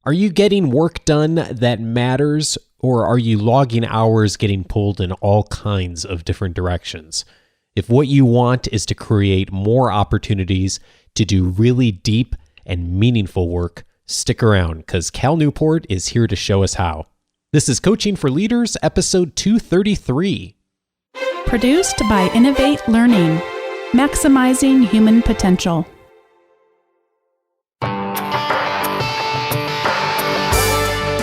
Are you getting work done that matters, or are you logging hours getting pulled in all kinds of different directions? If what you want is to create more opportunities to do really deep and meaningful work, stick around because Cal Newport is here to show us how. This is Coaching for Leaders, episode 233. Produced by Innovate Learning, maximizing human potential.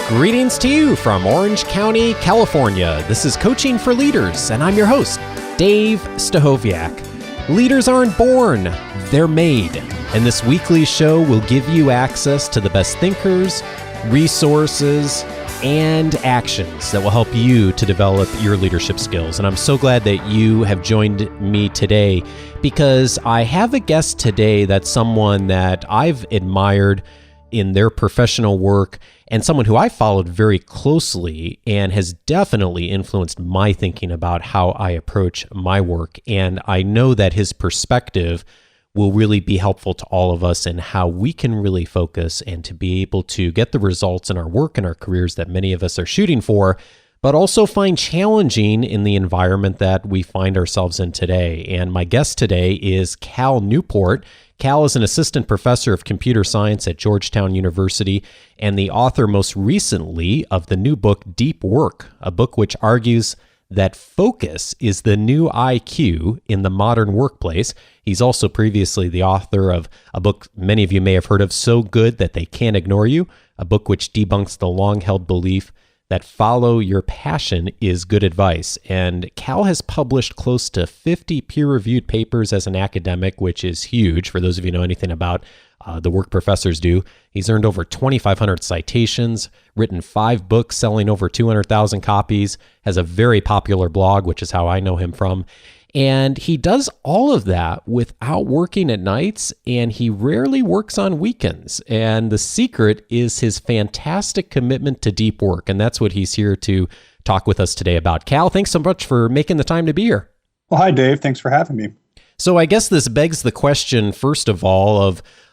Greetings to you from Orange County, California. This is Coaching for Leaders, and I'm your host, Dave Stachowiak. Leaders aren't born, they're made. And this weekly show will give you access to the best thinkers, resources, and actions that will help you to develop your leadership skills. And I'm so glad that you have joined me today because I have a guest today that's someone that I've admired in their professional work and someone who I followed very closely and has definitely influenced my thinking about how I approach my work. And I know that his perspective will really be helpful to all of us in how we can really focus and to be able to get the results in our work and our careers that many of us are shooting for, but also find challenging in the environment that we find ourselves in today. And my guest today is Cal Newport. Cal is an assistant professor of computer science at Georgetown University and the author most recently of the new book, Deep Work, a book which argues that focus is the new IQ in the modern workplace. He's also previously the author of a book many of you may have heard of, So Good That They Can't Ignore You, a book which debunks the long-held belief that follow your passion is good advice. And Cal has published close to 50 peer-reviewed papers as an academic, which is huge for those of you who know anything about the work professors do. He's earned over 2,500 citations, written 5 books selling over 200,000 copies, has a very popular blog, which is how I know him from. And he does all of that without working at nights, and he rarely works on weekends. And the secret is his fantastic commitment to deep work, and that's what he's here to talk with us today about. Cal, thanks so much for making the time to be here. Well, hi, Dave. Thanks for having me. So I guess this begs the question, first of all,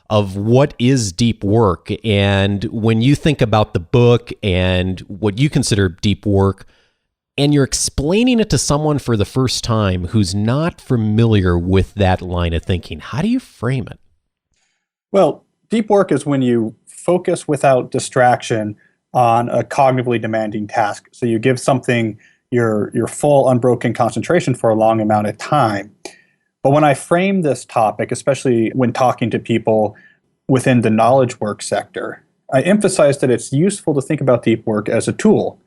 of what is deep work? And when you think about the book and what you consider deep work, and you're explaining it to someone for the first time who's not familiar with that line of thinking, how do you frame it? Well, deep work is when you focus without distraction on a cognitively demanding task. So you give something your full unbroken concentration for a long amount of time. But when I frame this topic, especially when talking to people within the knowledge work sector, I emphasize that it's useful to think about deep work as a tool.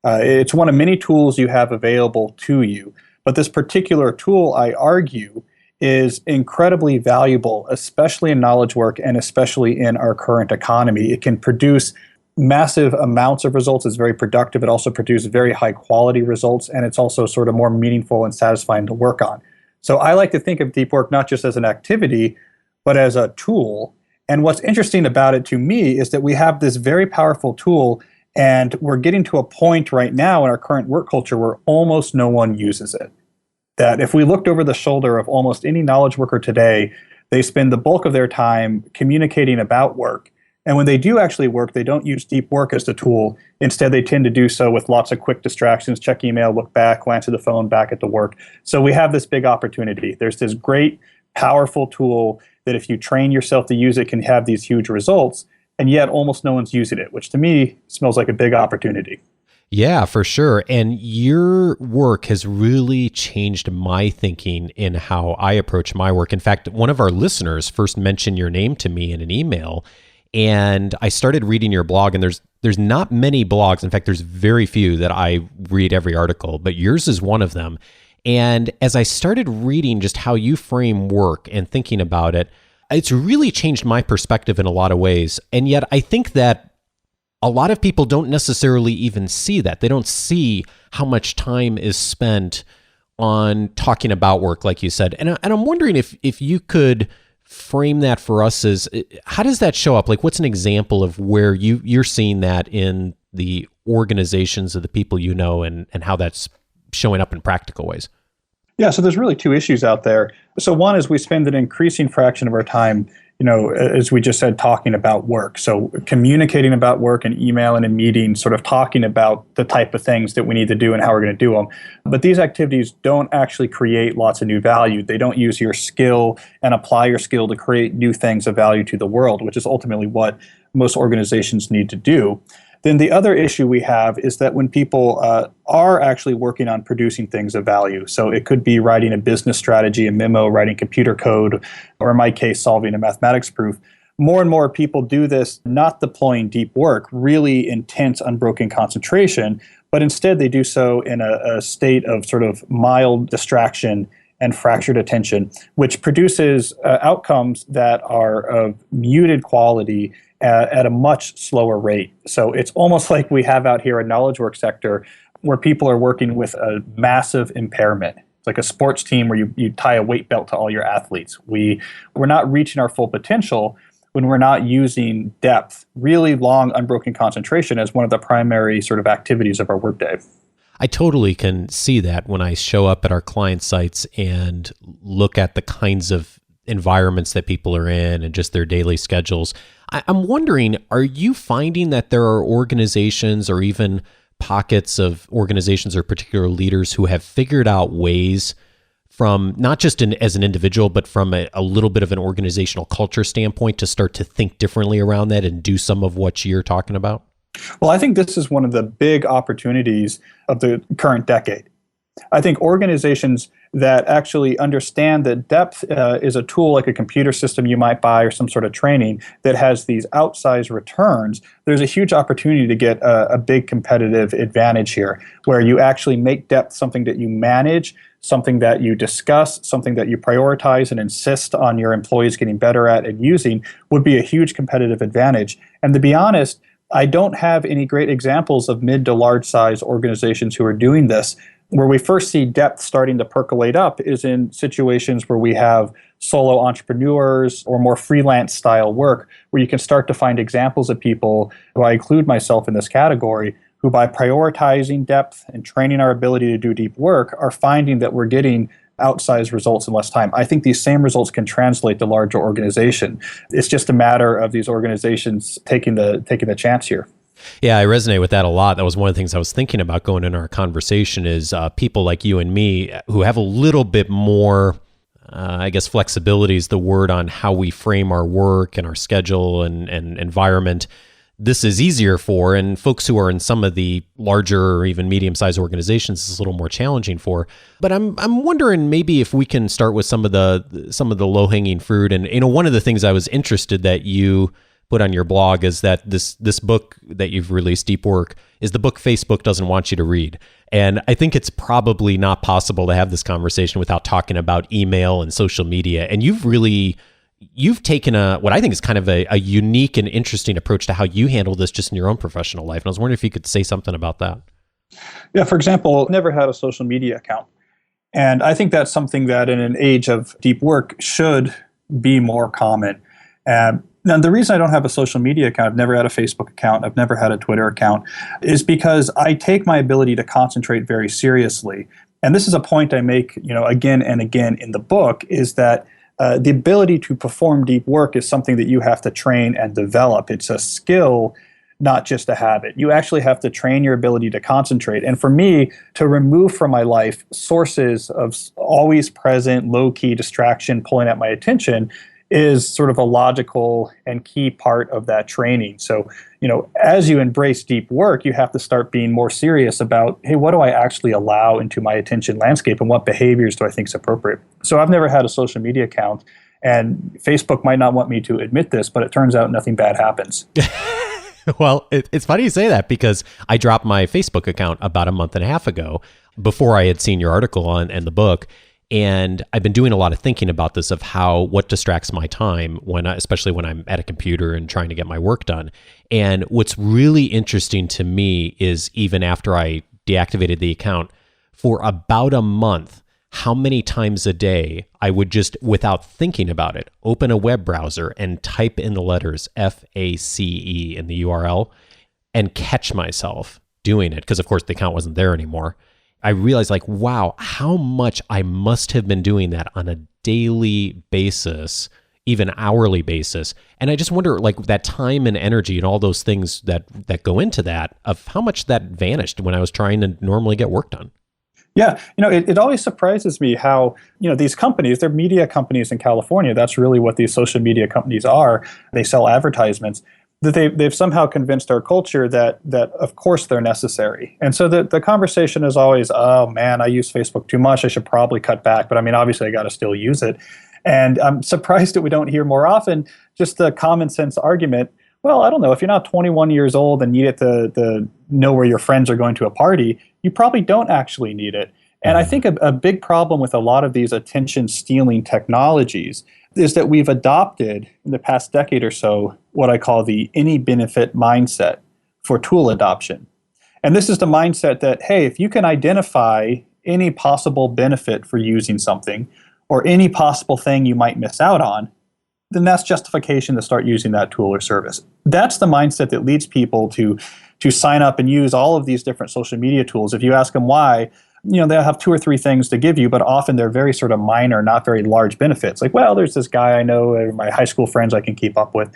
It's one of many tools you have available to you. But this particular tool, I argue, is incredibly valuable, especially in knowledge work and especially in our current economy. It can produce massive amounts of results. It's very productive. It also produces very high quality results, and it's also sort of more meaningful and satisfying to work on. So I like to think of deep work not just as an activity, but as a tool. And what's interesting about it to me is that we have this very powerful tool, and we're getting to a point right now in our current work culture where almost no one uses it. That if we looked over the shoulder of almost any knowledge worker today, they spend the bulk of their time communicating about work. And when they do actually work, they don't use deep work as the tool. Instead, they tend to do so with lots of quick distractions, check email, look back, glance at the phone, back at the work. So we have this big opportunity. There's this great, powerful tool that if you train yourself to use it can have these huge results. And yet almost no one's using it, which to me smells like a big opportunity. Yeah, for sure. And your work has really changed my thinking in how I approach my work. In fact, one of our listeners first mentioned your name to me in an email, and I started reading your blog, and there's not many blogs. In fact, there's very few that I read every article, but yours is one of them. And as I started reading just how you frame work and thinking about it, it's really changed my perspective in a lot of ways. And yet I think that a lot of people don't necessarily even see that. They don't see how much time is spent on talking about work, like you said. And I'm wondering if you could frame that for us as, how does that show up? Like, what's an example of where you're seeing that in the organizations of the people you know and how that's showing up in practical ways? Yeah, so there's really two issues out there. So one is we spend an increasing fraction of our time as we just said, talking about work. So communicating about work and email and in meetings, sort of talking about the type of things that we need to do and how we're going to do them. But these activities don't actually create lots of new value. They don't use your skill and apply your skill to create new things of value to the world, which is ultimately what most organizations need to do. Then the other issue we have is that when people are actually working on producing things of value, so it could be writing a business strategy, a memo, writing computer code, or in my case, solving a mathematics proof, more and more people do this not deploying deep work, really intense, unbroken concentration, but instead they do so in a state of sort of mild distraction and fractured attention, which produces outcomes that are of muted quality at a much slower rate. So it's almost like we have out here a knowledge work sector where people are working with a massive impairment. It's like a sports team where you tie a weight belt to all your athletes. We're not reaching our full potential when we're not using depth, really long, unbroken concentration as one of the primary sort of activities of our workday. I totally can see that when I show up at our client sites and look at the kinds of environments that people are in and just their daily schedules. I'm wondering, are you finding that there are organizations or even pockets of organizations or particular leaders who have figured out ways from not just as an individual, but from a little bit of an organizational culture standpoint to start to think differently around that and do some of what you're talking about? Well, I think this is one of the big opportunities of the current decade. I think organizations that actually understand that depth is a tool like a computer system you might buy or some sort of training that has these outsized returns, there's a huge opportunity to get a big competitive advantage here, where you actually make depth something that you manage, something that you discuss, something that you prioritize and insist on your employees getting better at and using would be a huge competitive advantage. And to be honest, I don't have any great examples of mid to large size organizations who are doing this. Where we first see depth starting to percolate up is in situations where we have solo entrepreneurs or more freelance style work, where you can start to find examples of people, who I include myself in this category, who by prioritizing depth and training our ability to do deep work are finding that we're getting outsized results in less time. I think these same results can translate to larger organization. It's just a matter of these organizations taking the chance here. Yeah, I resonate with that a lot. That was one of the things I was thinking about going into our conversation is people like you and me who have a little bit more, I guess flexibility is the word on how we frame our work and our schedule and environment. This is easier for, and folks who are in some of the larger or even medium-sized organizations is a little more challenging for. But I'm wondering maybe if we can start with some of the low-hanging fruit. And one of the things I was interested that you put on your blog is that this book that you've released, Deep Work, is the book Facebook doesn't want you to read. And I think it's probably not possible to have this conversation without talking about email and social media. And you've taken what I think is kind of a unique and interesting approach to how you handle this just in your own professional life. And I was wondering if you could say something about that. Yeah, for example, never had a social media account. And I think that's something that in an age of deep work should be more common. Now, the reason I don't have a social media account, I've never had a Facebook account, I've never had a Twitter account, is because I take my ability to concentrate very seriously. And this is a point I make, again and again in the book, is that the ability to perform deep work is something that you have to train and develop. It's a skill, not just a habit. You actually have to train your ability to concentrate. And for me, to remove from my life sources of always present, low-key distraction pulling at my attention is sort of a logical and key part of that training. So, as you embrace deep work, you have to start being more serious about, hey, what do I actually allow into my attention landscape and what behaviors do I think is appropriate? So I've never had a social media account, and Facebook might not want me to admit this, but it turns out nothing bad happens. Well, it's funny you say that because I dropped my Facebook account about a month and a half ago before I had seen your article and the book. And I've been doing a lot of thinking about this of what distracts my time especially when I'm at a computer and trying to get my work done. And what's really interesting to me is even after I deactivated the account for about a month, how many times a day I would just, without thinking about it, open a web browser and type in the letters FACE in the URL and catch myself doing it. Because of course the account wasn't there anymore. I realized wow, how much I must have been doing that on a daily basis even hourly basis. And I just wonder, like, that time and energy and all those things that go into that, of how much that vanished when I was trying to normally get work done. Yeah, it always surprises me how, these companies, they're media companies in California. That's really what these social media companies are. They sell advertisements. That they've somehow convinced our culture that of course they're necessary. And so the conversation is always, oh man, I use Facebook too much. I should probably cut back. But I mean, obviously I got to still use it. And I'm surprised that we don't hear more often just the common sense argument. Well, I don't know, if you're not 21 years old and need it to know where your friends are going to a party, you probably don't actually need it. And I think a big problem with a lot of these attention-stealing technologies is that we've adopted in the past decade or so what I call the any benefit mindset for tool adoption. And this is the mindset that, hey, if you can identify any possible benefit for using something or any possible thing you might miss out on, then that's justification to start using that tool or service. That's the mindset that leads people to sign up and use all of these different social media tools. If you ask them why, they'll have 2 or 3 things to give you, but often they're very sort of minor, not very large benefits. Like, well, there's this guy I know, my high school friends I can keep up with.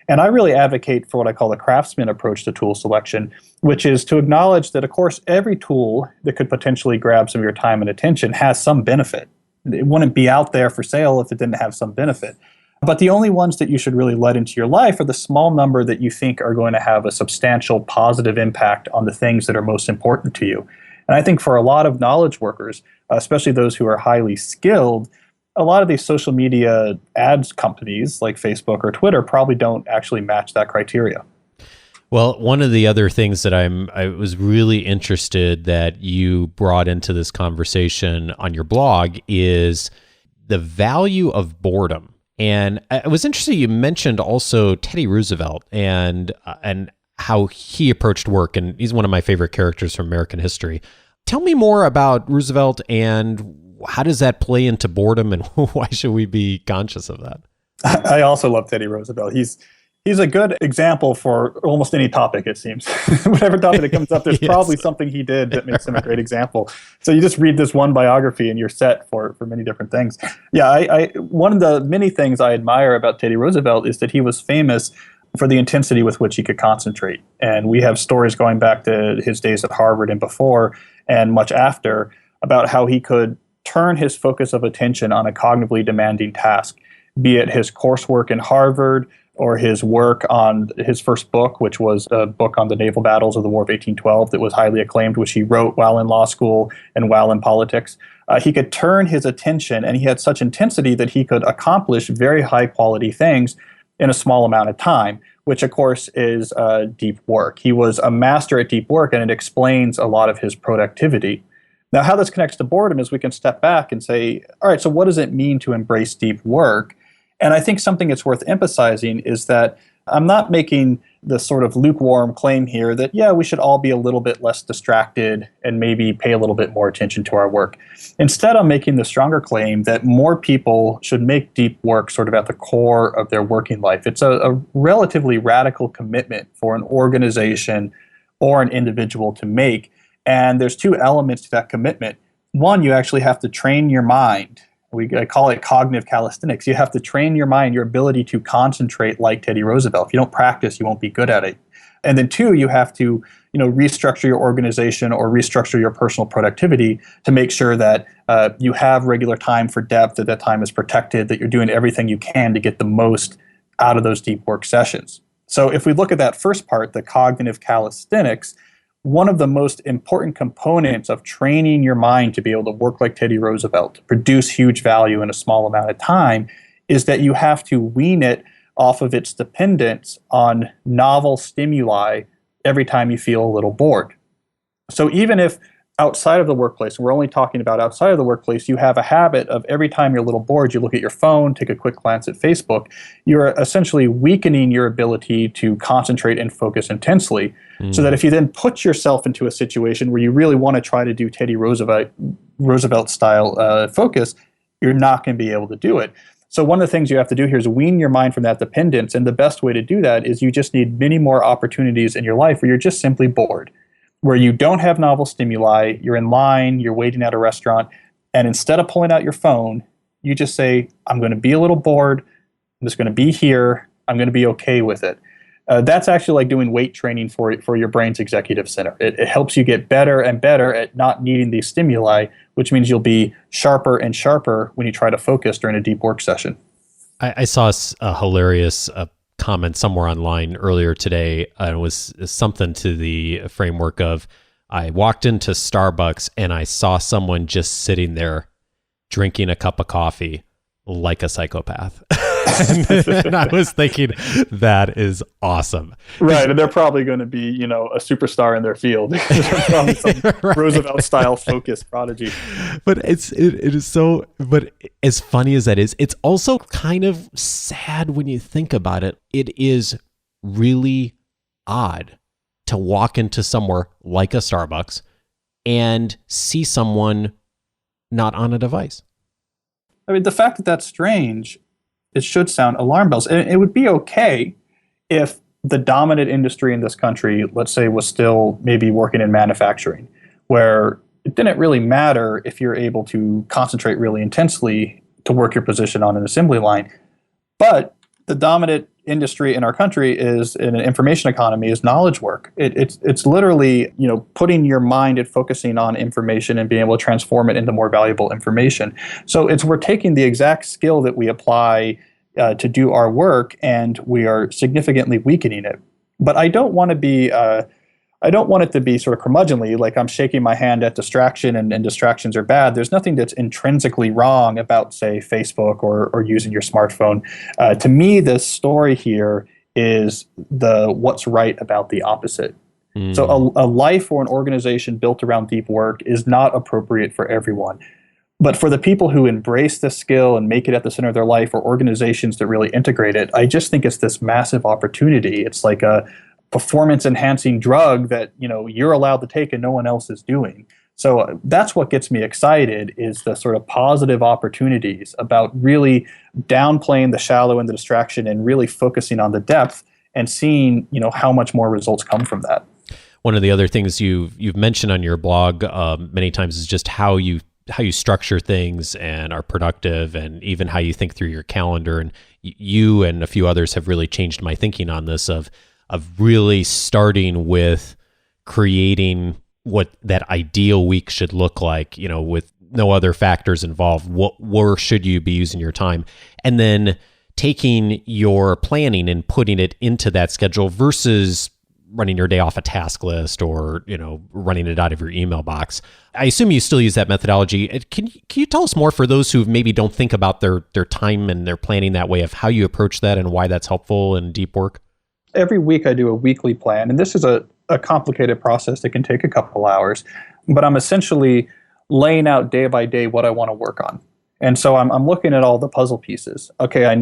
And I really advocate for what I call the craftsman approach to tool selection, which is to acknowledge that, of course, every tool that could potentially grab some of your time and attention has some benefit. It wouldn't be out there for sale if it didn't have some benefit. But the only ones that you should really let into your life are the small number that you think are going to have a substantial positive impact on the things that are most important to you. And I think for a lot of knowledge workers, especially those who are highly skilled, a lot of these social media ads companies like Facebook or Twitter probably don't actually match that criteria. Well, one of the other things that I was really interested that you brought into this conversation on your blog is the value of boredom. And I was interested, you mentioned also Teddy Roosevelt and how he approached work, and he's one of my favorite characters from American history. Tell me more about Roosevelt and how does that play into boredom, and why should we be conscious of that? I also love Teddy Roosevelt. He's a good example for almost any topic, it seems. Whatever topic that comes up, there's probably something he did that makes him a great example. So you just read this one biography and you're set for many different things. Yeah, I one of the many things I admire about Teddy Roosevelt is that he was famous for the intensity with which he could concentrate. And we have stories going back to his days at Harvard and before and much after about how he could turn his focus of attention on a cognitively demanding task, be it his coursework in Harvard or his work on his first book, which was a book on the naval battles of the War of 1812 that was highly acclaimed, which he wrote while in law school and while in politics. He could turn his attention, and he had such intensity that he could accomplish very high quality things in a small amount of time, which of course is deep work. He was a master at deep work, and it explains a lot of his productivity. Now, how this connects to boredom is we can step back and say, all right, so what does it mean to embrace deep work? And I think something that's worth emphasizing is that I'm not making the sort of lukewarm claim here that, yeah, we should all be a little bit less distracted and maybe pay a little bit more attention to our work. Instead, I'm making the stronger claim that more people should make deep work sort of at the core of their working life. It's a relatively radical commitment for an organization or an individual to make. And there's 2 elements to that commitment. One, you actually have to train your mind. I call it cognitive calisthenics. You have to train your mind, your ability to concentrate like Teddy Roosevelt. If you don't practice, you won't be good at it. And then 2, you have to restructure your organization or restructure your personal productivity to make sure that you have regular time for depth, that time is protected, that you're doing everything you can to get the most out of those deep work sessions. So if we look at that first part, the cognitive calisthenics, one of the most important components of training your mind to be able to work like Teddy Roosevelt, to produce huge value in a small amount of time, is that you have to wean it off of its dependence on novel stimuli every time you feel a little bored. So even if outside of the workplace, we're only talking about outside of the workplace, you have a habit of every time you're a little bored, you look at your phone, take a quick glance at Facebook, you're essentially weakening your ability to concentrate and focus intensely. So that if you then put yourself into a situation where you really want to try to do Teddy Roosevelt style focus, you're not going to be able to do it. So one of the things you have to do here is wean your mind from that dependence. And the best way to do that is you just need many more opportunities in your life where you're just simply bored, where you don't have novel stimuli, you're in line, you're waiting at a restaurant, and instead of pulling out your phone, you just say, I'm going to be a little bored, I'm just going to be here. I'm going to be okay with it. That's actually like doing weight training for your brain's executive center. It helps you get better and better at not needing these stimuli, which means you'll be sharper and sharper when you try to focus during a deep work session. I saw a hilarious comment somewhere online earlier today. It was something to the framework of, I walked into Starbucks and I saw someone just sitting there drinking a cup of coffee like a psychopath. And I was thinking, that is awesome. Right. And they're probably going to be, a superstar in their field. They're probably some right. Roosevelt-style focus prodigy. But it is so, but as funny as that is, it's also kind of sad when you think about it. It is really odd to walk into somewhere like a Starbucks and see someone not on a device. I mean, the fact that that's strange, it should sound alarm bells. And it would be okay if the dominant industry in this country, let's say, was still maybe working in manufacturing, where it didn't really matter if you're able to concentrate really intensely to work your position on an assembly line. But the dominant industry in our country is, in an information economy, is knowledge work. It's literally, putting your mind and focusing on information and being able to transform it into more valuable information. So we're taking the exact skill that we apply to do our work, and we are significantly weakening it. But I don't want it to be sort of curmudgeonly, like I'm shaking my hand at distraction and distractions are bad. There's nothing that's intrinsically wrong about, say, Facebook or using your smartphone. To me, the story here is what's right about the opposite. So a life or an organization built around deep work is not appropriate for everyone. But for the people who embrace this skill and make it at the center of their life, or organizations that really integrate it, I just think it's this massive opportunity. It's like a performance-enhancing drug that you're allowed to take and no one else is doing. So that's what gets me excited, is the sort of positive opportunities about really downplaying the shallow and the distraction and really focusing on the depth and seeing how much more results come from that. One of the other things you've mentioned on your blog many times is just how you structure things and are productive, and even how you think through your calendar. And you and a few others have really changed my thinking on this of really starting with creating what that ideal week should look like, with no other factors involved. Where should you be using your time? And then taking your planning and putting it into that schedule versus running your day off a task list or, running it out of your email box. I assume you still use that methodology. Can you tell us more, for those who maybe don't think about their time and their planning that way, of how you approach that and why that's helpful in deep work? Every week I do a weekly plan, and this is a complicated process that can take a couple hours, but I'm essentially laying out day by day what I want to work on. And so I'm looking at all the puzzle pieces. Okay,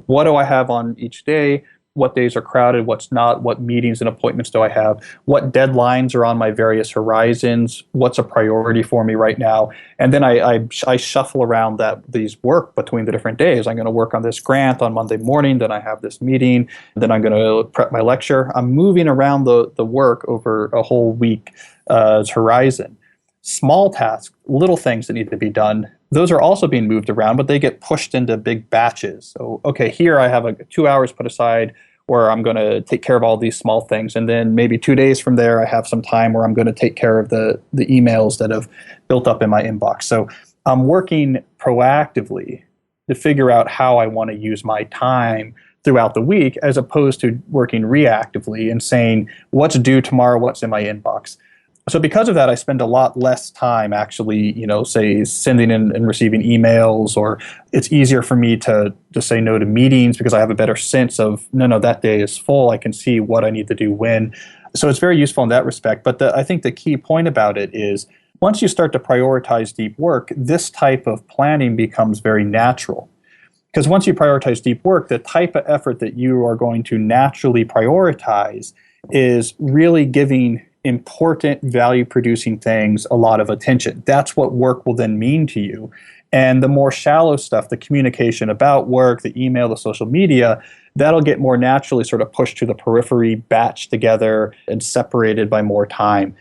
what do I have on each day? What days are crowded? What's not? What meetings and appointments do I have? What deadlines are on my various horizons? What's a priority for me right now? And then I shuffle around these work between the different days. I'm going to work on this grant on Monday morning. Then I have this meeting. Then I'm going to prep my lecture. I'm moving around the work over a whole week's horizon. Small tasks, little things that need to be done, those are also being moved around, but they get pushed into big batches. So, okay, here I have 2 hours put aside where I'm going to take care of all these small things. And then maybe 2 days from there, I have some time where I'm going to take care of the emails that have built up in my inbox. So I'm working proactively to figure out how I want to use my time throughout the week, as opposed to working reactively and saying, what's due tomorrow, what's in my inbox. So because of that, I spend a lot less time actually, say, sending in and receiving emails, or it's easier for me to say no to meetings because I have a better sense of, no, that day is full. I can see what I need to do when. So it's very useful in that respect. But I think the key point about it is, once you start to prioritize deep work, this type of planning becomes very natural. Because once you prioritize deep work, the type of effort that you are going to naturally prioritize is really giving important value-producing things a lot of attention. That's what work will then mean to you. And the more shallow stuff, the communication about work, the email, the social media, that'll get more naturally sort of pushed to the periphery, batched together, and separated by more time.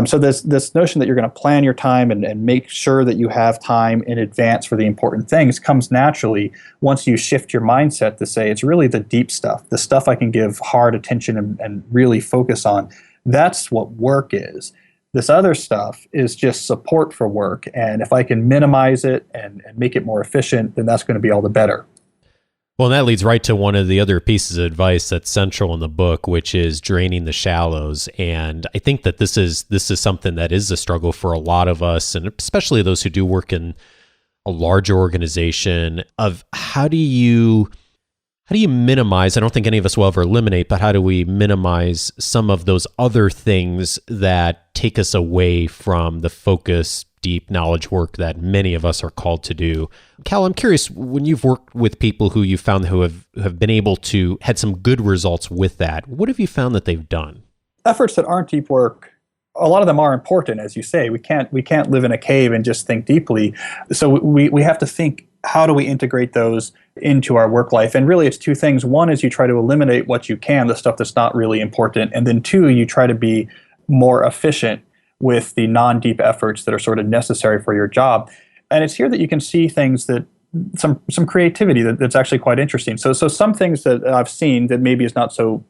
So this notion that you're going to plan your time and make sure that you have time in advance for the important things comes naturally once you shift your mindset to say it's really the deep stuff, the stuff I can give hard attention and really focus on. That's what work is. This other stuff is just support for work. And if I can minimize it and make it more efficient, then that's going to be all the better. Well, and that leads right to one of the other pieces of advice that's central in the book, which is draining the shallows. And I think that this is something that is a struggle for a lot of us, and especially those who do work in a larger organization, of how do you minimize, I don't think any of us will ever eliminate, but how do we minimize some of those other things that take us away from the focus, deep knowledge work that many of us are called to do? Cal, I'm curious, when you've worked with people who you found who have been able to had some good results with that, what have you found that they've done? Efforts that aren't deep work, a lot of them are important, as you say. We can't live in a cave and just think deeply. So we have to think, how do we integrate those into our work life? And really it's two things. One is you try to eliminate what you can, the stuff that's not really important. And then two, you try to be more efficient with the non-deep efforts that are sort of necessary for your job. And it's here that you can see things that some creativity that's actually quite interesting. So some things that I've seen that maybe is not so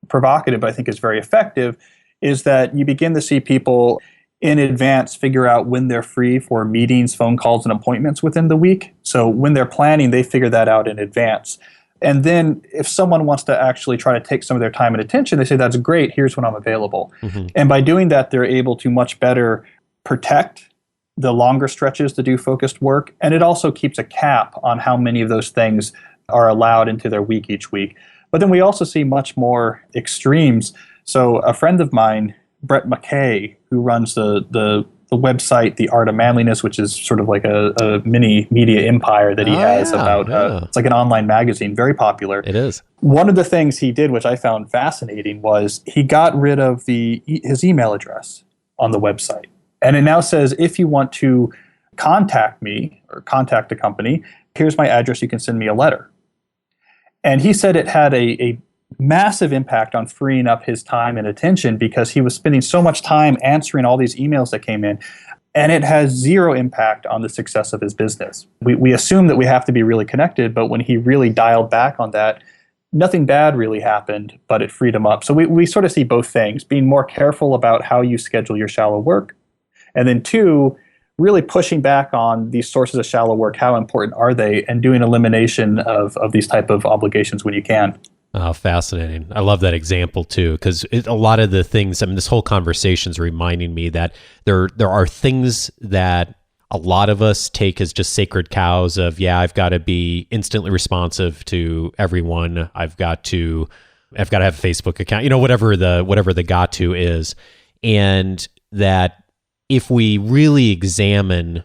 provocative, but I think is very effective, is that you begin to see people in advance figure out when they're free for meetings, phone calls, and appointments within the week. So when they're planning, they figure that out in advance. And then if someone wants to actually try to take some of their time and attention, they say, that's great, here's when I'm available. Mm-hmm. And by doing that, they're able to much better protect the longer stretches to do focused work. And it also keeps a cap on how many of those things are allowed into their week each week. But then we also see much more extremes. So a friend of mine, Brett McKay, who runs the website, The Art of Manliness, which is sort of like a mini media empire that he has about, it's like an online magazine, very popular. It is. One of the things he did, which I found fascinating, was he got rid of his email address on the website. And it now says, if you want to contact me or contact a company, here's my address, you can send me a letter. And he said it had a massive impact on freeing up his time and attention because he was spending so much time answering all these emails that came in, and it has zero impact on the success of his business. We assume that we have to be really connected, but when he really dialed back on that, nothing bad really happened, but it freed him up. So we sort of see both things, being more careful about how you schedule your shallow work, and then two, really pushing back on these sources of shallow work, how important are they, and doing elimination of these type of obligations when you can. Oh, fascinating. I love that example too, because a lot of the things, I mean, this whole conversation is reminding me that there are things that a lot of us take as just sacred cows of, I've got to be instantly responsive to everyone. I've got to have a Facebook account, whatever the got to is. And that if we really examine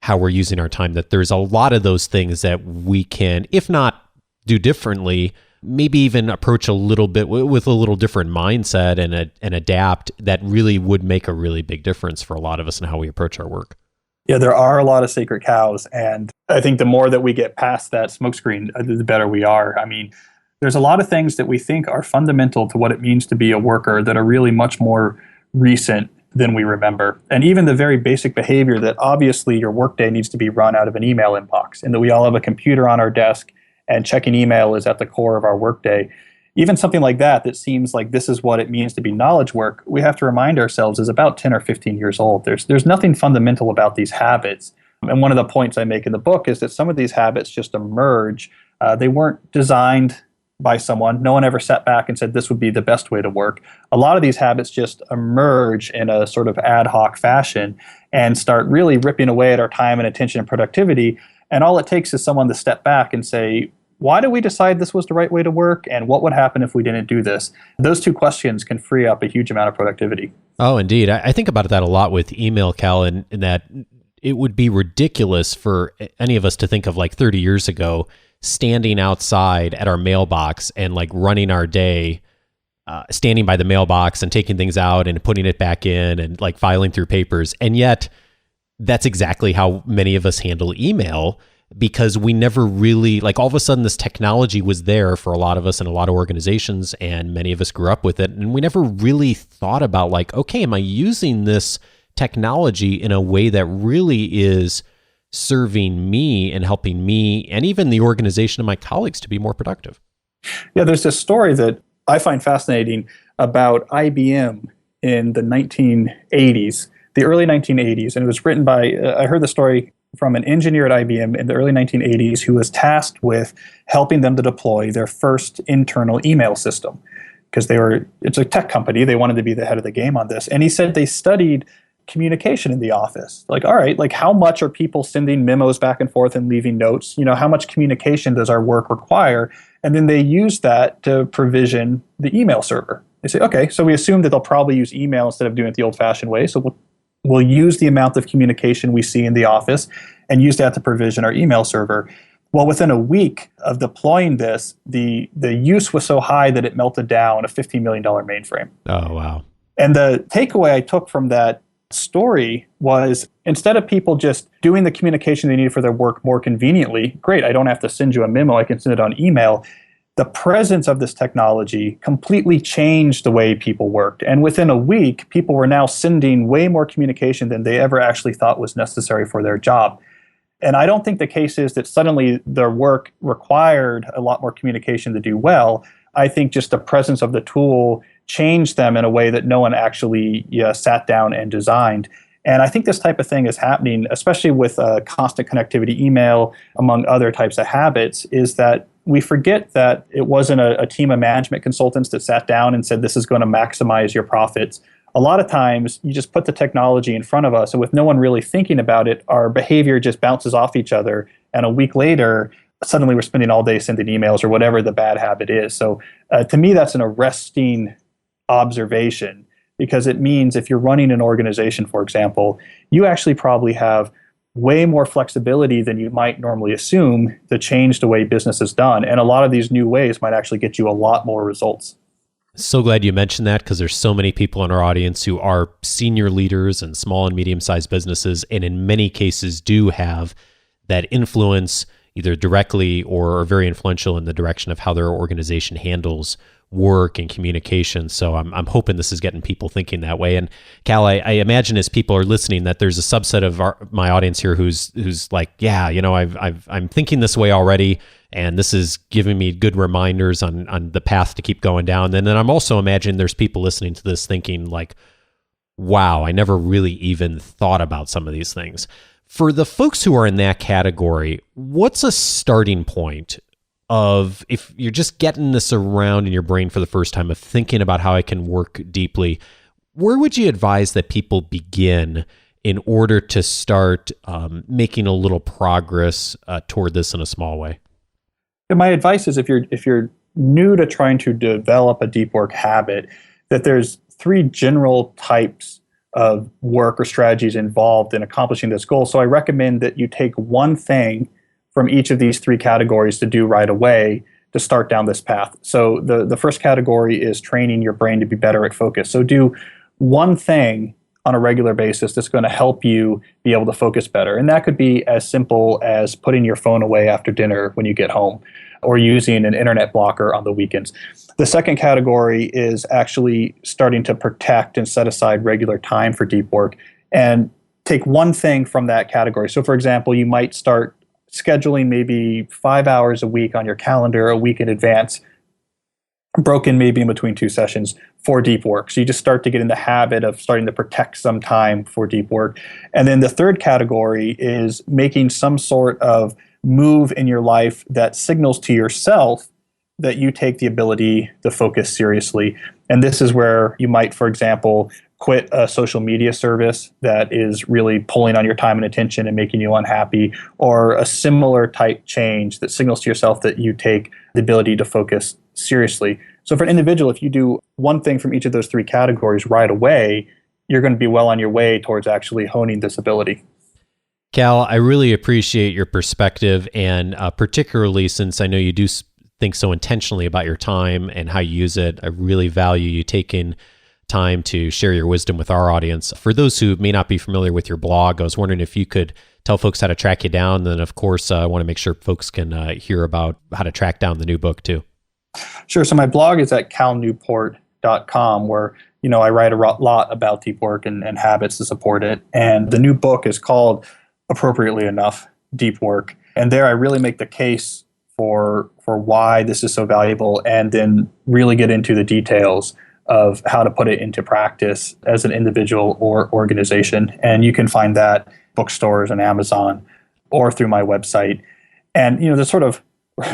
how we're using our time, that there's a lot of those things that we can, if not do differently, maybe even approach a little bit with a little different mindset and adapt, that really would make a really big difference for a lot of us in how we approach our work. Yeah, there are a lot of sacred cows. And I think the more that we get past that smokescreen, the better we are. I mean, there's a lot of things that we think are fundamental to what it means to be a worker that are really much more recent than we remember. And even the very basic behavior that obviously your workday needs to be run out of an email inbox, and that we all have a computer on our desk and checking email is at the core of our workday. Even something like that seems like this is what it means to be knowledge work, we have to remind ourselves is about 10 or 15 years old. There's nothing fundamental about these habits. And one of the points I make in the book is that some of these habits just emerge. They weren't designed by someone. No one ever sat back and said this would be the best way to work. A lot of these habits just emerge in a sort of ad hoc fashion and start really ripping away at our time and attention and productivity. And all it takes is someone to step back and say, why did we decide this was the right way to work? And what would happen if we didn't do this? Those two questions can free up a huge amount of productivity. Oh, indeed. I think about that a lot with email, Cal, and that it would be ridiculous for any of us to think of like 30 years ago, standing outside at our mailbox and like running our day, standing by the mailbox and taking things out and putting it back in and like filing through papers. And yet that's exactly how many of us handle email. because we never really, like all of a sudden this technology was there for a lot of us in a lot of organizations, and many of us grew up with it. And we never really thought about like, okay, am I using this technology in a way that really is serving me and helping me and even the organization of my colleagues to be more productive? Yeah, there's this story that I find fascinating about IBM in the 1980s, the early 1980s. And it was written by, I heard the story from an engineer at IBM in the early 1980s who was tasked with helping them to deploy their first internal email system. Because it's a tech company, they wanted to be the head of the game on this. And he said they studied communication in the office. Like, all right, like how much are people sending memos back and forth and leaving notes? How much communication does our work require? And then they use that to provision the email server. They say, okay, so we assume that they'll probably use email instead of doing it the old-fashioned way. So we'll use the amount of communication we see in the office and use that to provision our email server. Well, within a week of deploying this, the use was so high that it melted down a $15 million mainframe. Oh, wow. And the takeaway I took from that story was, instead of people just doing the communication they needed for their work more conveniently, great, I don't have to send you a memo, I can send it on email. The presence of this technology completely changed the way people worked. And within a week, people were now sending way more communication than they ever actually thought was necessary for their job. And I don't think the case is that suddenly their work required a lot more communication to do well. I think just the presence of the tool changed them in a way that no one actually sat down and designed. And I think this type of thing is happening, especially with constant connectivity, email, among other types of habits, is that we forget that it wasn't a team of management consultants that sat down and said, this is going to maximize your profits. A lot of times, you just put the technology in front of us, and with no one really thinking about it, our behavior just bounces off each other. And a week later, suddenly we're spending all day sending emails or whatever the bad habit is. So to me, that's an arresting observation, because it means if you're running an organization, for example, you actually probably have way more flexibility than you might normally assume to change the way business is done. And a lot of these new ways might actually get you a lot more results. So glad you mentioned that, because there's so many people in our audience who are senior leaders in small and medium-sized businesses, and in many cases do have that influence, either directly or are very influential in the direction of how their organization handles work and communication. So I'm hoping this is getting people thinking that way. And Cal, I imagine as people are listening that there's a subset of my audience here who's like, yeah, I'm thinking this way already, and this is giving me good reminders on the path to keep going down. And then I'm also imagining there's people listening to this thinking like, wow, I never really even thought about some of these things. For the folks who are in that category, what's a starting point of, if you're just getting this around in your brain for the first time, of thinking about how I can work deeply, where would you advise that people begin in order to start making a little progress toward this in a small way? And my advice is, if you're new to trying to develop a deep work habit, that there's 3 general types of work or strategies involved in accomplishing this goal. So I recommend that you take one thing from each of these 3 categories to do right away to start down this path. So the first category is training your brain to be better at focus. So do one thing on a regular basis that's going to help you be able to focus better. And that could be as simple as putting your phone away after dinner when you get home, or using an internet blocker on the weekends. The second category is actually starting to protect and set aside regular time for deep work, and take one thing from that category. So for example, you might start scheduling maybe 5 hours a week on your calendar a week in advance, broken maybe in between 2 sessions, for deep work. So you just start to get in the habit of starting to protect some time for deep work. And then the third category is making some sort of move in your life that signals to yourself that you take the ability to focus seriously. And this is where you might, for example, quit a social media service that is really pulling on your time and attention and making you unhappy, or a similar type change that signals to yourself that you take the ability to focus seriously. So for an individual, if you do one thing from each of those 3 categories right away, you're going to be well on your way towards actually honing this ability. Cal, I really appreciate your perspective, and particularly since I know you do think so intentionally about your time and how you use it. I really value you taking time to share your wisdom with our audience. For those who may not be familiar with your blog, I was wondering if you could tell folks how to track you down. And then, of course, I want to make sure folks can hear about how to track down the new book too. Sure. So my blog is at calnewport.com, where I write a lot about deep work and habits to support it. And the new book is called, appropriately enough, Deep Work. And there I really make the case for why this is so valuable, and then really get into the details of how to put it into practice as an individual or organization. And you can find that bookstores and Amazon or through my website. And, to sort of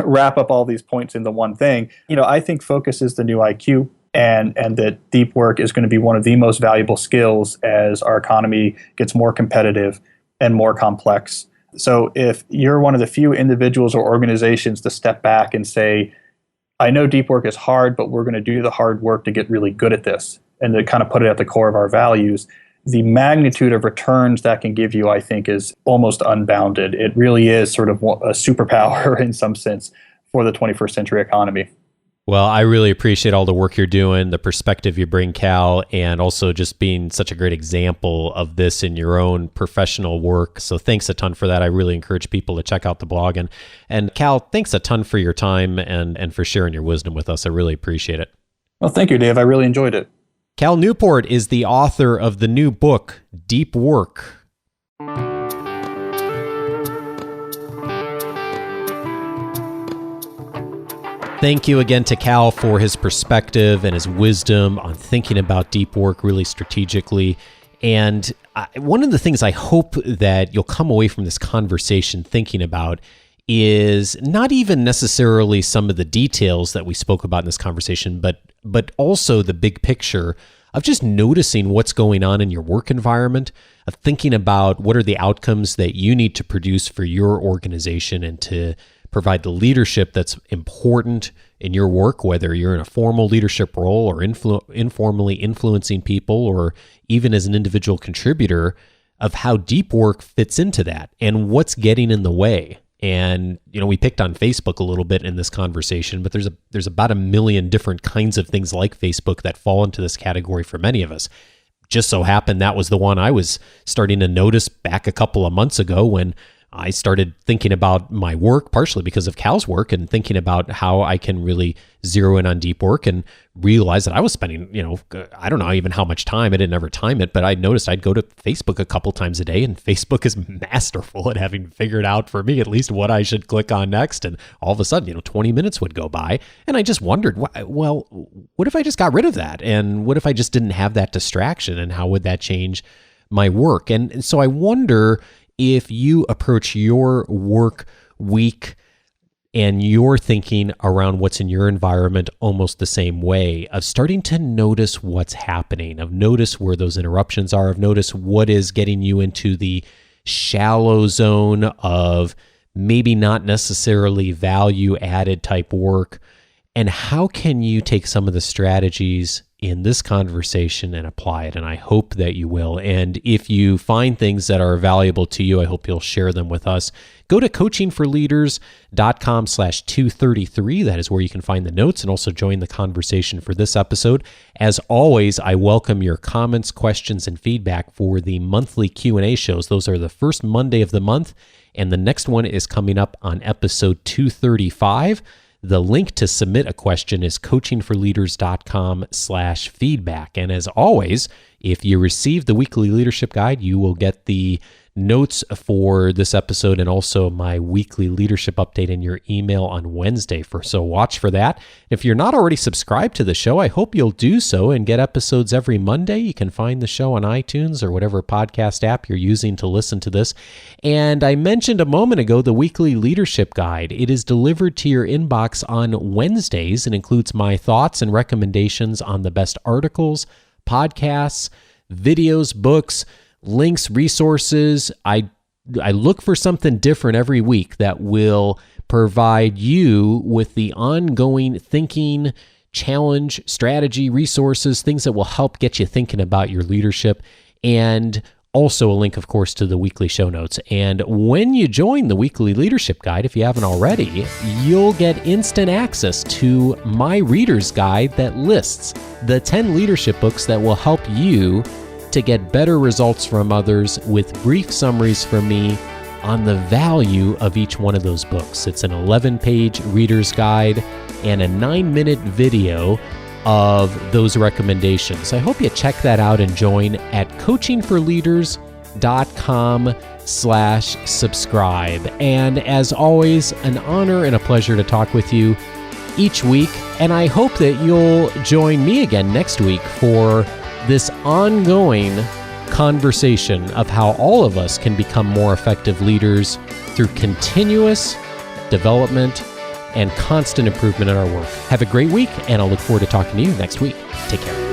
wrap up all these points into one thing, I think focus is the new IQ, and that deep work is going to be one of the most valuable skills as our economy gets more competitive and more complex. So if you're one of the few individuals or organizations to step back and say, I know deep work is hard, but we're going to do the hard work to get really good at this, and to kind of put it at the core of our values, the magnitude of returns that can give you, I think, is almost unbounded. It really is sort of a superpower in some sense for the 21st century economy. Well, I really appreciate all the work you're doing, the perspective you bring, Cal, and also just being such a great example of this in your own professional work. So thanks a ton for that. I really encourage people to check out the blog. And Cal, thanks a ton for your time and for sharing your wisdom with us. I really appreciate it. Well, thank you, Dave. I really enjoyed it. Cal Newport is the author of the new book, Deep Work. Thank you again to Cal for his perspective and his wisdom on thinking about deep work really strategically. And one of the things I hope that you'll come away from this conversation thinking about is not even necessarily some of the details that we spoke about in this conversation, but also the big picture of just noticing what's going on in your work environment, of thinking about what are the outcomes that you need to produce for your organization and to provide the leadership that's important in your work, whether you're in a formal leadership role or informally influencing people, or even as an individual contributor, of how deep work fits into that and what's getting in the way. And, we picked on Facebook a little bit in this conversation, but there's about 1 million different kinds of things like Facebook that fall into this category for many of us. Just so happened that was the one I was starting to notice back a couple of months ago when I started thinking about my work, partially because of Cal's work, and thinking about how I can really zero in on deep work, and realize that I was spending, I don't know even how much time. I didn't ever time it, but I noticed I'd go to Facebook a couple times a day, and Facebook is masterful at having figured out for me at least what I should click on next. And all of a sudden, 20 minutes would go by, and I just wondered, well, what if I just got rid of that? And what if I just didn't have that distraction? And how would that change my work? And so I wonder if you approach your work week and your thinking around what's in your environment almost the same way, of starting to notice what's happening, of notice where those interruptions are, of notice what is getting you into the shallow zone of maybe not necessarily value added type work, and how can you take some of the strategies in this conversation and apply it. And I hope that you will. And if you find things that are valuable to you, I hope you'll share them with us. Go to coachingforleaders.com/233. That is where you can find the notes and also join the conversation for this episode. As always, I welcome your comments, questions, and feedback for the monthly Q&A shows. Those are the first Monday of the month, and the next one is coming up on episode 235. The link to submit a question is coachingforleaders.com/feedback. And as always, if you receive the weekly leadership guide, you will get the notes for this episode and also my weekly leadership update in your email on Wednesday. So watch for that. If you're not already subscribed to the show, I hope you'll do so and get episodes every Monday. You can find the show on iTunes or whatever podcast app you're using to listen to this. And I mentioned a moment ago the weekly leadership guide. It is delivered to your inbox on Wednesdays and includes my thoughts and recommendations on the best articles, podcasts, videos, books, links, resources. I look for something different every week that will provide you with the ongoing thinking, challenge, strategy, resources, things that will help get you thinking about your leadership, and also a link, of course, to the weekly show notes. And when you join the weekly leadership guide, if you haven't already, you'll get instant access to my reader's guide that lists the 10 leadership books that will help you to get better results from others, with brief summaries from me on the value of each one of those books. It's an 11-page reader's guide and a 9-minute video of those recommendations. I hope you check that out and join at coachingforleaders.com/subscribe. And as always, an honor and a pleasure to talk with you each week. And I hope that you'll join me again next week for this ongoing conversation of how all of us can become more effective leaders through continuous development and constant improvement in our work. Have a great week, and I'll look forward to talking to you next week. Take care.